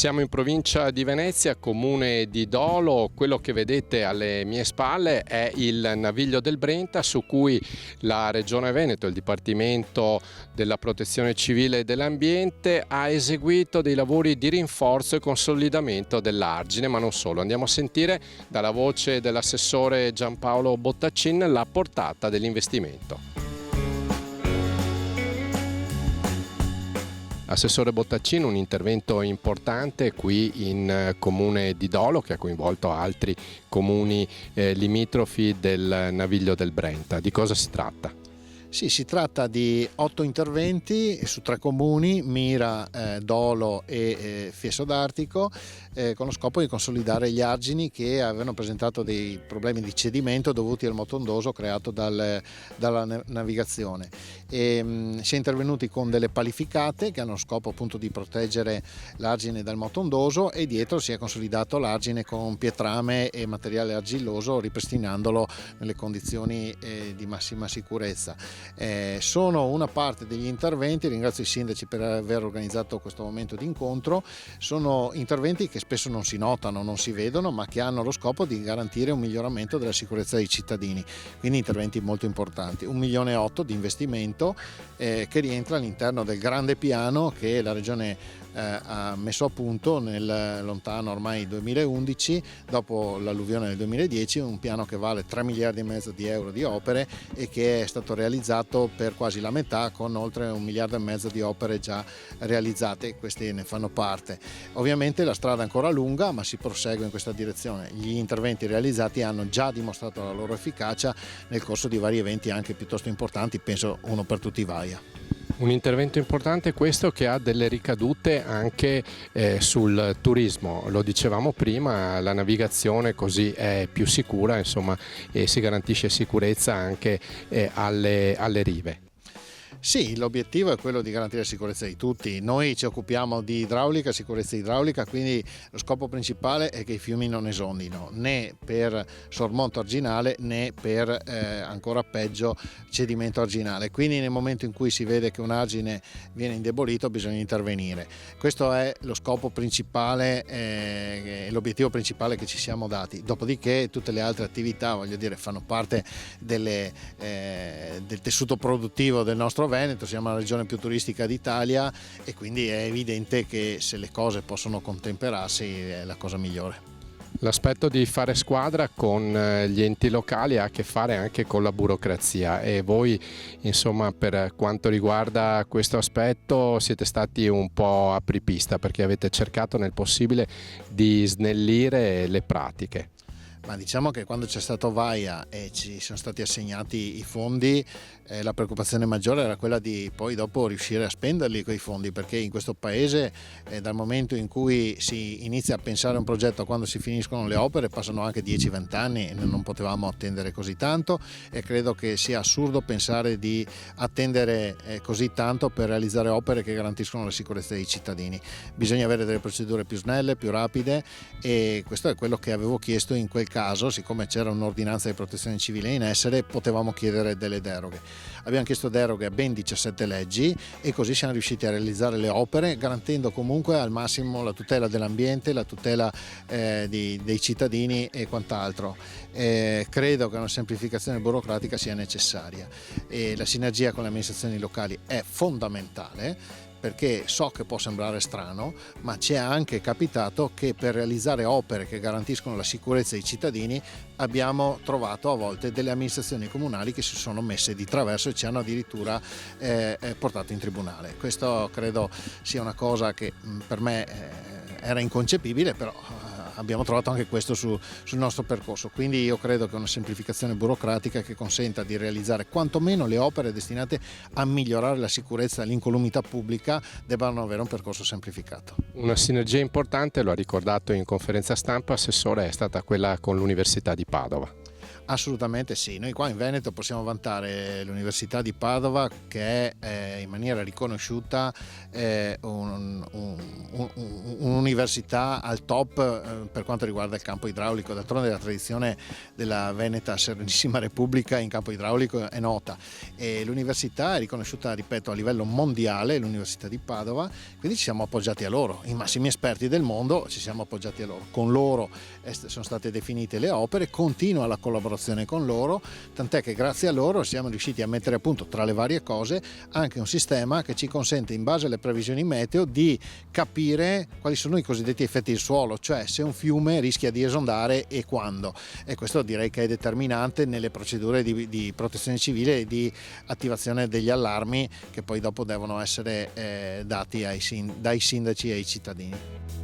Siamo in provincia di Venezia, comune di Dolo. Quello che vedete alle mie spalle è il Naviglio del Brenta, su cui la Regione Veneto, il Dipartimento della Protezione Civile e dell'Ambiente, ha eseguito dei lavori di rinforzo e consolidamento dell'argine, ma non solo. Andiamo a sentire dalla voce dell'assessore Giampaolo Bottaccin la portata dell'investimento. Assessore Bottaccin, un intervento importante qui in comune di Dolo che ha coinvolto altri comuni limitrofi del Naviglio del Brenta. Di cosa si tratta? Sì, si tratta di 8 interventi su 3 comuni, Mira, Dolo e Fieso d'Artico, con lo scopo di consolidare gli argini che avevano presentato dei problemi di cedimento dovuti al moto ondoso creato dalla navigazione. Si è intervenuti con delle palificate che hanno lo scopo appunto di proteggere l'argine dal moto ondoso, e dietro si è consolidato l'argine con pietrame e materiale argilloso, ripristinandolo nelle condizioni di massima sicurezza. Sono una parte degli interventi, ringrazio i sindaci per aver organizzato questo momento di incontro. Sono interventi che spesso non si notano, non si vedono, ma che hanno lo scopo di garantire un miglioramento della sicurezza dei cittadini, quindi interventi molto importanti. 1,8 milioni di investimento che rientra all'interno del grande piano che la Regione ha messo a punto nel lontano ormai 2011, dopo l'alluvione del 2010, un piano che vale 3 miliardi e mezzo di euro di opere e che è stato realizzato per quasi la metà, con oltre 1 miliardo e mezzo di opere già realizzate. Queste ne fanno parte. Ovviamente la strada è ancora lunga, ma si prosegue in questa direzione. Gli interventi realizzati hanno già dimostrato la loro efficacia nel corso di vari eventi anche piuttosto importanti, penso uno per tutti Vaia. Un intervento importante questo, che ha delle ricadute anche sul turismo. Lo dicevamo prima, la navigazione così è più sicura, insomma, e si garantisce sicurezza anche alle rive. Sì, l'obiettivo è quello di garantire la sicurezza di tutti. Noi ci occupiamo di idraulica, sicurezza idraulica, quindi lo scopo principale è che i fiumi non esondino, né per sormonto arginale né per ancora peggio cedimento arginale. Quindi nel momento in cui si vede che un argine viene indebolito bisogna intervenire. Questo è lo scopo principale, l'obiettivo principale che ci siamo dati. Dopodiché tutte le altre attività, voglio dire, fanno parte del tessuto produttivo del nostro Veneto. Siamo la regione più turistica d'Italia e quindi è evidente che se le cose possono contemperarsi è la cosa migliore. L'aspetto di fare squadra con gli enti locali ha a che fare anche con la burocrazia, e voi, insomma, per quanto riguarda questo aspetto siete stati un po' apripista, perché avete cercato nel possibile di snellire le pratiche. Ma diciamo che quando c'è stato Vaia e ci sono stati assegnati i fondi, la preoccupazione maggiore era quella di poi dopo riuscire a spenderli quei fondi, perché in questo paese dal momento in cui si inizia a pensare a un progetto a quando si finiscono le opere passano anche 10-20 anni e non potevamo attendere così tanto, e credo che sia assurdo pensare di attendere così tanto per realizzare opere che garantiscono la sicurezza dei cittadini. Bisogna avere delle procedure più snelle, più rapide, e questo è quello che avevo chiesto in quel caso. Siccome c'era un'ordinanza di protezione civile in essere, potevamo chiedere delle deroghe. Abbiamo chiesto deroghe a ben 17 leggi e così siamo riusciti a realizzare le opere, garantendo comunque al massimo la tutela dell'ambiente, la tutela dei cittadini e quant'altro. Credo che una semplificazione burocratica sia necessaria e la sinergia con le amministrazioni locali è fondamentale, perché so che può sembrare strano, ma ci è anche capitato che per realizzare opere che garantiscono la sicurezza dei cittadini abbiamo trovato a volte delle amministrazioni comunali che si sono messe di traverso e ci hanno addirittura portato in tribunale. Questo credo sia una cosa che per me era inconcepibile, però abbiamo trovato anche questo sul nostro percorso. Quindi io credo che una semplificazione burocratica che consenta di realizzare quantomeno le opere destinate a migliorare la sicurezza e l'incolumità pubblica debbano avere un percorso semplificato. Una sinergia importante, lo ha ricordato in conferenza stampa, Assessore, è stata quella con l'Università di Padova. Assolutamente sì, noi qua in Veneto possiamo vantare l'Università di Padova che è in maniera riconosciuta un'università al top per quanto riguarda il campo idraulico. D'altronde la tradizione della Veneta Serenissima Repubblica in campo idraulico è nota e l'università è riconosciuta, ripeto, a livello mondiale, l'Università di Padova, quindi ci siamo appoggiati a loro, i massimi esperti del mondo ci siamo appoggiati a loro, con loro sono state definite le opere, continua la collaborazione con loro, tant'è che grazie a loro siamo riusciti a mettere a punto, tra le varie cose, anche un sistema che ci consente, in base alle previsioni meteo, di capire quali sono i cosiddetti effetti del suolo, cioè se un fiume rischia di esondare e quando, e questo direi che è determinante nelle procedure di protezione civile e di attivazione degli allarmi che poi dopo devono essere dati dai sindaci ai cittadini.